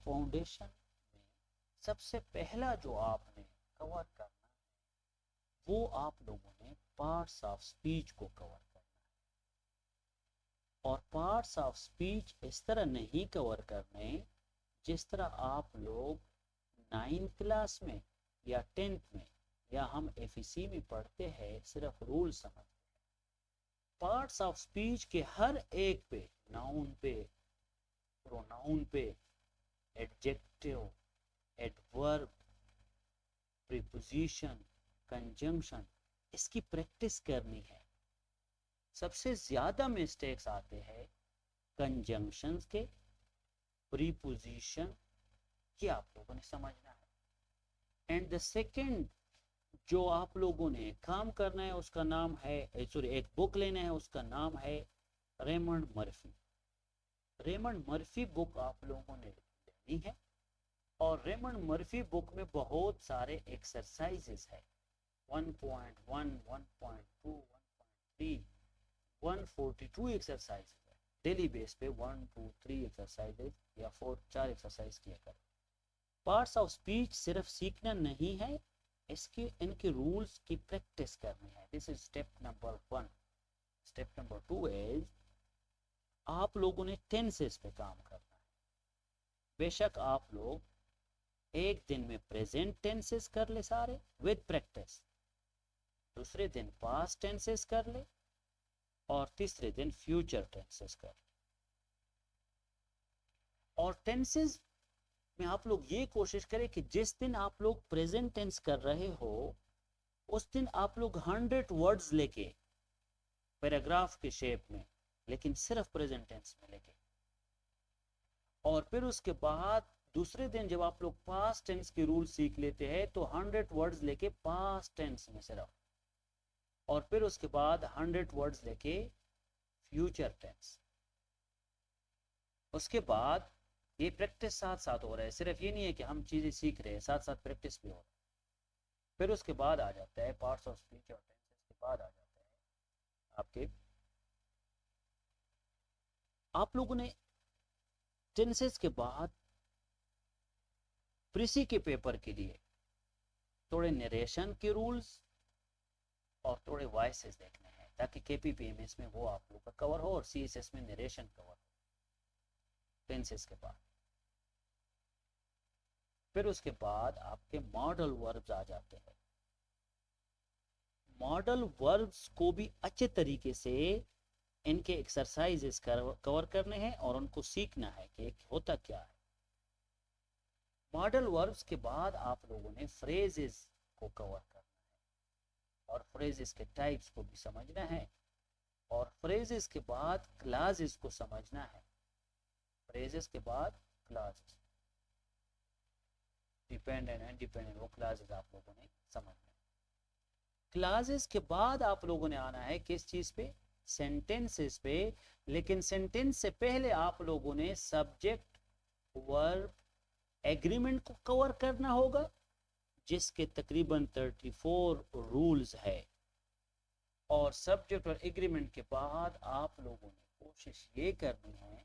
Foundation में सबसे पहला जो आपने कवर करना है वो आप लोगों ने पार्ट्स ऑफ स्पीच को कवर करना है। और पार्ट्स ऑफ स्पीच इस तरह नहीं कवर करने जिस तरह आप लोग 9th क्लास में या 10th में या हम एफईसी में पढ़ते हैं, सिर्फ रूल समझ। पार्ट्स ऑफ स्पीच के हर एक पे, नाउन पे, प्रोनाउन पे, एडजेक्टिव, एडवर्ब, प्रीपोजिशन, कंजंक्शन, इसकी प्रैक्टिस करनी है। सबसे ज्यादा मिस्टेक्स आते हैं कंजंक्शंस के, प्रीपोजिशन के, आप लोगों ने समझना है। एंड द सेकंड जो आप लोगों ने काम करना है उसका नाम है, सॉरी, एक बुक लेना है उसका नाम है Raymond Murphy. Raymond Murphy book आप लोगों ने लेनी है और रेमंड मर्फी बुक में बहुत सारे एक्सरसाइजेस है, 1.1, 1.2, 1.3, 142 एक्सरसाइज है। डेली बेस पे 1, 2, 3 एक्सरसाइजेस या 4 एक्सरसाइज किया करें। पार्ट्स ऑफ स्पीच सिर्फ सीखना नहीं है, इसके इनके रूल्स की प्रैक्टिस करनी है। This is step number 1। Step number 2 is आप लोगों ने टेंसेस पे काम करना है। बेशक आप लोग एक दिन में प्रेजेंट टेंसेस कर ले सारे विद प्रैक्टिस, दूसरे दिन पास्ट टेंसेस कर ले और तीसरे दिन फ्यूचर टेंसेस कर ले। और टेंसेस में आप लोग ये कोशिश करें कि जिस दिन आप लोग प्रेजेंट टेंस कर रहे हो उस दिन आप लोग 100 वर्ड्स लेके, पैराग्राफ के शेप में, लेकिन सिर्फ प्रेजेंट टेंस में लेके, और फिर उसके बाद दूसरे दिन जब आप लोग पास्ट टेंस के रूल सीख लेते हैं तो 100 वर्ड्स लेके पास्ट टेंस में सिर्फ, और फिर उसके बाद 100 वर्ड्स लेके फ्यूचर टेंस। उसके बाद ये प्रैक्टिस साथ साथ हो रहा है, सिर्फ ये नहीं है कि हम चीजें सीख रहे हैं, साथ साथ प्रैक्टिस भी हो रहा है। फिर उसके बाद आ जाता है पार्ट्स ऑफ स्पीच और टेंसेस के बाद आ जाता है आपके, आप लोगों ने टेंसेस के बाद प्रीसी के पेपर के लिए थोड़े नरेशन के रूल्स और थोड़े वॉइसेस देखने हैं ताकि केपीपीएमएस में वो आप लोग का कवर हो और सीएसएस में नरेशन कवर हो टेंसेस के बाद। फिर उसके बाद आपके मॉडल वर्ब्स आ जाते हैं। मॉडल वर्ब्स को भी अच्छे तरीके से इनके एक्सरसाइजेस कवर करने हैं और उनको सीखना है कि होता क्या है। मॉडल वर्ब्स के बाद आप लोगों ने फ्रेजेस को कवर करना है और फ्रेजेस के टाइप्स को भी समझना है, और फ्रेजेस के बाद क्लासेस को समझना है। फ्रेजेस के बाद क्लासेस, डिपेंडेंट एंड डिपेंडेंट, वो क्लासेस आप लोगों ने समझना है। क्लासेस के बाद आप लोगों ने आना है किस चीज पे? सेंटेंसेस पे। लेकिन सेंटेंस से पहले आप लोगों ने सब्जेक्ट, वर्ब, एग्रीमेंट को कवर करना होगा, जिसके तकरीबन 34 रूल्स है। और सब्जेक्ट और एग्रीमेंट के बाद आप लोगों ने कोशिश ये करनी है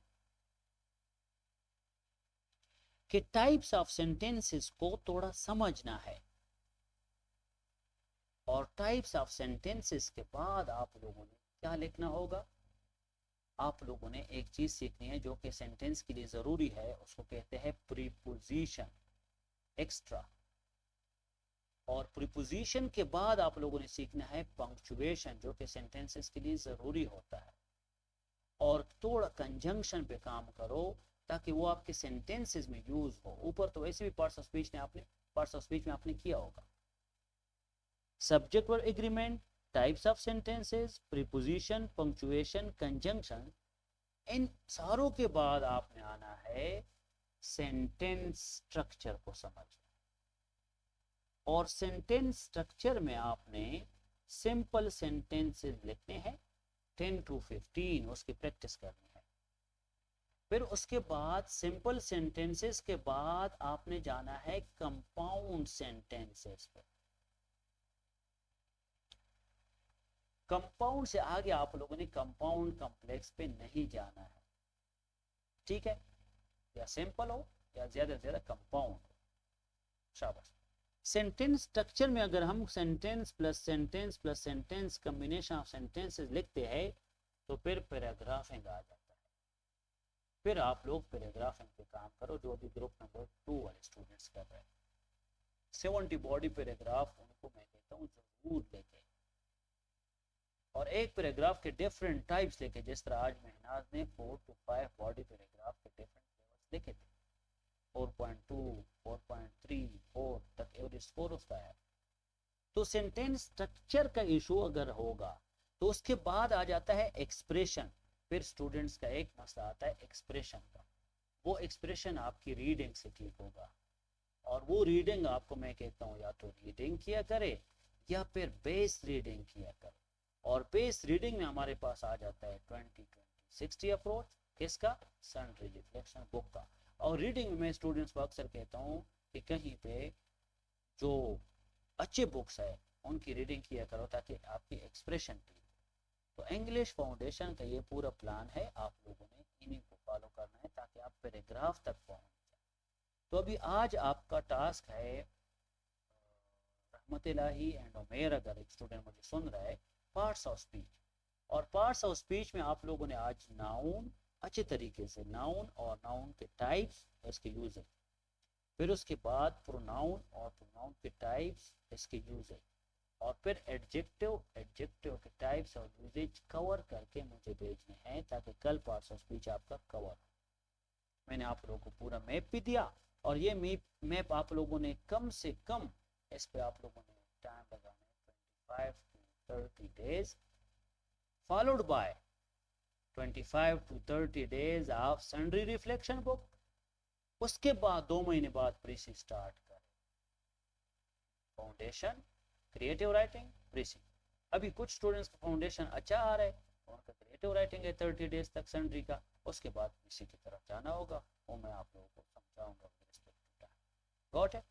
कि टाइप्स ऑफ सेंटेंसेस को थोड़ा समझना है। और टाइप्स ऑफ सेंटेंसेस के बाद आप लोगों ने क्या लिखना होगा? आप लोगों ने एक चीज सीखनी है जो कि सेंटेंस के लिए जरूरी है, उसको कहते हैं प्रीपोजिशन एक्स्ट्रा। और प्रीपोजिशन के बाद आप लोगों ने सीखना है पंक्चुएशन, जो कि सेंटेंसेस के लिए जरूरी होता है। और थोड़ा कंजंक्शन पे काम करो ताकि वो आपके सेंटेंसेस में यूज हो। ऊपर तो वैसे भी पार्ट्स ऑफ स्पीच में आपने किया होगा। सब्जेक्ट और agreement, types of sentences, preposition, punctuation, conjunction, इन सारों के बाद आपने आना है सेंटेंस स्ट्रक्चर को समझना। और सेंटेंस स्ट्रक्चर में आपने सिंपल सेंटेंसेस लिखने हैं 10 to 15, उसकी प्रैक्टिस करनी है। फिर उसके बाद सिंपल सेंटेंसेस के बाद आपने जाना है कंपाउंड सेंटेंसेस पे। कंपाउंड से आगे आप लोगों ने कंपाउंड कॉम्प्लेक्स पे नहीं जाना है, ठीक है? या सिंपल हो या ज़्यादा से ज़्यादा कंपाउंड हो। शाबाश। सेंटेंस स्ट्रक्चर में अगर हम sentence plus sentence plus sentence combination of sentences लिखते हैं तो फिर पैराग्राफिंग आ जाता है। फिर आप लोग पैराग्राफिंग पे काम करो, जो अभी ग्रुप नंबर 2 वाले स्टूडेंट्स कर रहे हैं। 70 बॉडी पैराग्राफ उनको मैं कहता हूँ जरूर लेके, और एक पैराग्राफ के डिफरेंट टाइप्स लेके, जिस तरह आज महनाज ने 4 to 5 बॉडी पैराग्राफ के डिफरेंट लेवल्स लिखे थे, 4.2, 4.3, 4 तक एवरेज स्कोर उसका है। तो सेंटेंस स्ट्रक्चर का इशू अगर होगा तो उसके बाद आ जाता है एक्सप्रेशन। फिर स्टूडेंट्स का एक मसला आता है एक्सप्रेशन का। वो एक्सप्रेशन आपकी रीडिंग से ठीक होगा, और वो रीडिंग आपको मैं कहता हूँ या तो रीडिंग किया करे या फिर बेस रीडिंग किया करे। और बेस रीडिंग में हमारे पास आ जाता है 20-20-60 अप्रोच, किसका? सनरी रिफ्लेक्शन बुक का। और रीडिंग में स्टूडेंट्स को अक्सर कहता हूँ कि कहीं पे जो अच्छे बुक्स है उनकी रीडिंग किया करो ताकि आपकी एक्सप्रेशन ठीक हो। तो इंग्लिश फाउंडेशन का ये पूरा प्लान है, आप लोगों ने इन्हीं को फॉलो करना है ताकि आप पैराग्राफ तक पहुंच जाए। तो अभी आज आपका टास्क है, रहमत इलाही एंड उमेर अगर एक स्टूडेंट मुझे सुन रहा है, पार्ट्स ऑफ स्पीच। और पार्ट्स ऑफ स्पीच में आप लोगों ने आज नाउन अच्छे तरीके से, नाउन और नाउन के टाइप्स, इसके यूजेज, फिर उसके बाद प्रोनाउन और प्रोनाउन के टाइप्स, इसके यूजेज, और फिर एडजेक्टिव, एडजेक्टिव के टाइप्स और यूजेज कवर करके मुझे भेजने हैं ताकि कल पार्ट्स ऑफ स्पीच आपका कवर हो। मैंने आप लोगों को पूरा मैप भी दिया, और ये मैप आप लोगों ने कम से कम, इस पे आप लोगों ने टाइम लगाना है 25 to 30 days, followed by 25 to 30 days of sundry reflection book। उसके बाद 2 महीने बाद प्रीसी स्टार्ट करें, फाउंडेशन, क्रिएटिव राइटिंग, प्रीसी। अभी कुछ स्टूडेंट्स का फाउंडेशन अच्छा आ रहा है, उनका क्रिएटिव राइटिंग है 30 डेज तक सनरी का, उसके बाद प्रीसी की तरफ जाना होगा, वो मैं आप लोगों को समझाऊंगा। Got it?